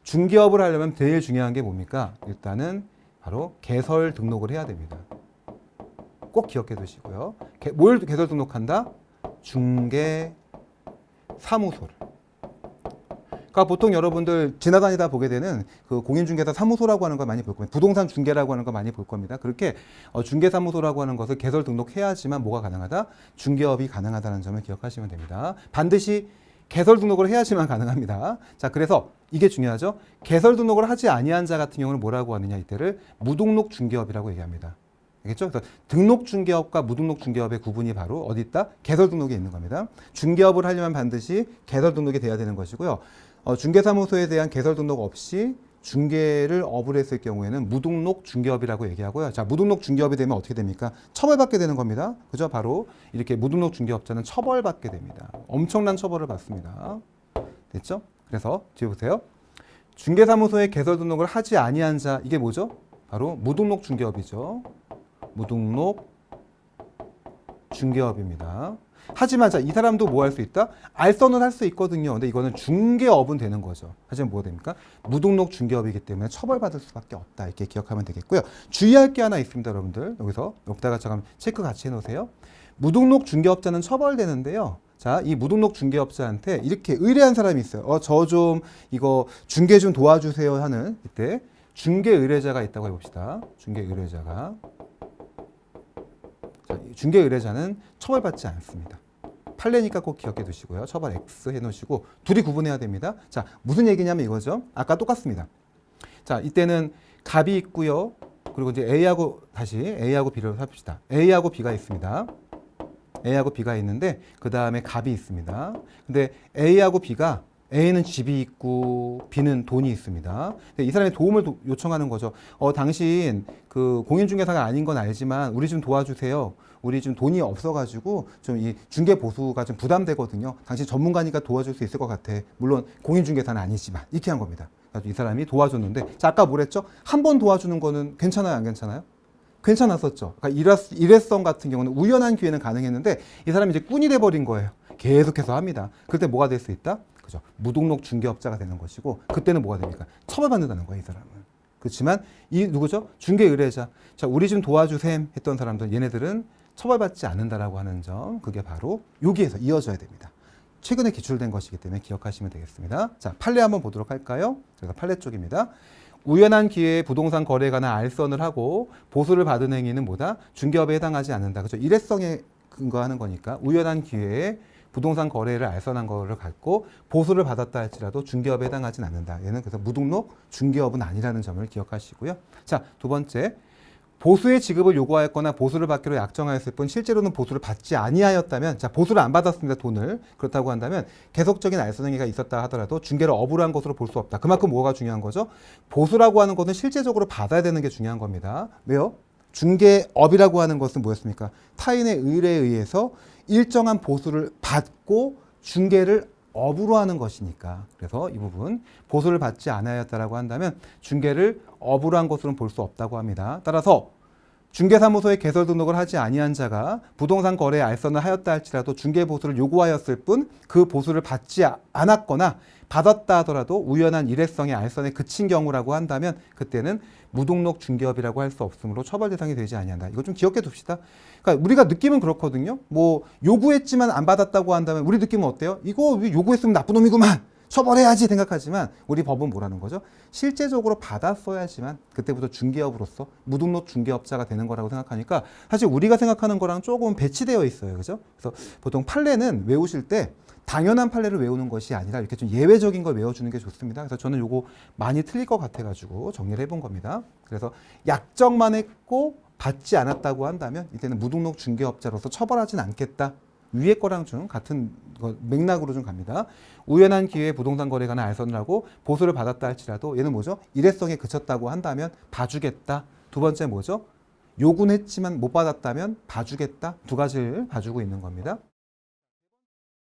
중개업을 하려면 제일 중요한 게 뭡니까? 일단은 바로 개설 등록을 해야 됩니다. 꼭 기억해 두시고요. 뭘 개설 등록한다? 중개사무소를. 그러니까 보통 여러분들 지나다니다 보게 되는 그 공인중개사 사무소라고 하는 걸 많이 볼 겁니다. 부동산 중개라고 하는 걸 많이 볼 겁니다. 그렇게 중개사무소라고 하는 것을 개설 등록해야지만 뭐가 가능하다? 중개업이 가능하다는 점을 기억하시면 됩니다. 반드시 개설 등록을 해야지만 가능합니다. 자, 그래서 이게 중요하죠. 개설 등록을 하지 아니한 자 같은 경우는 뭐라고 하느냐, 이때를 무등록 중개업이라고 얘기합니다. 알겠죠? 그래서 등록 중개업과 무등록 중개업의 구분이 바로 어디 있다? 개설 등록에 있는 겁니다. 중개업을 하려면 반드시 개설 등록이 돼야 되는 것이고요. 중개사무소에 대한 개설 등록 없이 중개를 업을 했을 경우에는 무등록 중개업이라고 얘기하고요. 자, 무등록 중개업이 되면 어떻게 됩니까? 처벌받게 되는 겁니다. 그죠? 바로 이렇게 무등록 중개업자는 처벌받게 됩니다. 엄청난 처벌을 받습니다. 됐죠? 그래서 뒤에 보세요. 중개사무소에 개설 등록을 하지 아니한 자, 이게 뭐죠? 바로 무등록 중개업이죠. 무등록 중개업입니다. 하지만 자, 이 사람도 뭐 할 수 있다? 알선을 할 수 있거든요. 근데 이거는 중개업은 되는 거죠. 하지만 뭐가 됩니까? 무등록 중개업이기 때문에 처벌받을 수밖에 없다. 이렇게 기억하면 되겠고요. 주의할 게 하나 있습니다, 여러분들. 여기다가 잠깐 체크 같이 해놓으세요. 무등록 중개업자는 처벌되는데요. 자, 이 무등록 중개업자한테 이렇게 의뢰한 사람이 있어요. 저 좀 이거 중개 좀 도와주세요 하는 이때 중개 의뢰자가 있다고 해봅시다. 중개 의뢰자가. 자, 중개 의뢰자는 처벌받지 않습니다. 판례니까 꼭 기억해 두시고요. 처벌 X 해놓으시고 둘이 구분해야 됩니다. 자, 무슨 얘기냐면 이거죠. 아까 똑같습니다. 자, 이때는 갑이 있고요. 그리고 이제 A하고 B를 합시다. A하고 B가 있습니다. A하고 B가 있는데 그 다음에 갑이 있습니다. 근데 A하고 B가 A는 집이 있고 B는 돈이 있습니다. 이 사람이 도움을 요청하는 거죠. 당신 그 공인중개사가 아닌 건 알지만 우리 좀 도와주세요. 우리 좀 돈이 없어가지고 좀 이 중개 보수가 좀 부담되거든요. 당신 전문가니까 도와줄 수 있을 것 같아. 물론 공인중개사는 아니지만 이렇게 한 겁니다. 그래서 이 사람이 도와줬는데, 자, 아까 뭐랬죠? 한 번 도와주는 거는 괜찮아요, 안 괜찮아요? 괜찮았었죠. 그러니까 일회성 같은 경우는 우연한 기회는 가능했는데 이 사람이 이제 꾼이 돼버린 거예요. 계속해서 합니다. 그때 뭐가 될 수 있다? 그죠? 무등록 중개업자가 되는 것이고, 그때는 뭐가 됩니까? 처벌받는다는 거예요, 이 사람은. 그렇지만 이 누구죠? 중개 의뢰자. 자, 우리 좀 도와주셈 했던 사람들, 얘네들은 처벌받지 않는다라고 하는 점, 그게 바로 여기에서 이어져야 됩니다. 최근에 기출된 것이기 때문에 기억하시면 되겠습니다. 자, 판례 한번 보도록 할까요? 그래서 판례 쪽입니다. 우연한 기회에 부동산 거래에 관한 알선을 하고 보수를 받은 행위는 뭐다? 중개업에 해당하지 않는다. 그죠? 일회성에 근거하는 거니까 우연한 기회에 부동산 거래를 알선한 거를 갖고 보수를 받았다 할지라도 중개업에 해당하진 않는다. 얘는 그래서 무등록 중개업은 아니라는 점을 기억하시고요. 자, 두 번째. 보수의 지급을 요구하였거나 보수를 받기로 약정하였을 뿐 실제로는 보수를 받지 아니하였다면, 자, 보수를 안 받았습니다, 돈을. 그렇다고 한다면 계속적인 알선 행위가 있었다 하더라도 중개를 업으로 한 것으로 볼 수 없다. 그만큼 뭐가 중요한 거죠? 보수라고 하는 것은 실제적으로 받아야 되는 게 중요한 겁니다. 왜요? 중개업이라고 하는 것은 뭐였습니까? 타인의 의뢰에 의해서 일정한 보수를 받고 중개를 업으로 하는 것이니까. 그래서 이 부분 보수를 받지 않았다라고 한다면 중개를 업으로 한 것으로는 볼 수 없다고 합니다. 따라서 중개사무소에 개설 등록을 하지 아니한 자가 부동산 거래에 알선을 하였다 할지라도 중개 보수를 요구하였을 뿐 그 보수를 받지 않았거나 받았다 하더라도 우연한 일회성의 알선에 그친 경우라고 한다면 그때는 무등록 중개업이라고 할 수 없으므로 처벌 대상이 되지 아니한다. 이거 좀 기억해 둡시다. 그러니까 우리가 느낌은 그렇거든요. 뭐 요구했지만 안 받았다고 한다면 우리 느낌은 어때요? 이거 요구했으면 나쁜 놈이구만. 처벌해야지 생각하지만 우리 법은 뭐라는 거죠? 실제적으로 받았어야지만 그때부터 중개업으로서 무등록 중개업자가 되는 거라고 생각하니까 사실 우리가 생각하는 거랑 조금 배치되어 있어요. 그죠? 그래서 보통 판례는 외우실 때 당연한 판례를 외우는 것이 아니라 이렇게 좀 예외적인 걸 외워주는 게 좋습니다. 그래서 저는 요거 많이 틀릴 것 같아가지고 정리를 해본 겁니다. 그래서 약정만 했고 받지 않았다고 한다면 이때는 무등록 중개업자로서 처벌하진 않겠다. 위에 거랑 좀 같은 맥락으로 좀 갑니다. 우연한 기회에 부동산 거래에 관한 알선을 하고 보수를 받았다 할지라도 얘는 뭐죠? 일회성에 그쳤다고 한다면 봐주겠다. 두 번째 뭐죠? 요구는 했지만 못 받았다면 봐주겠다. 두 가지를 봐주고 있는 겁니다.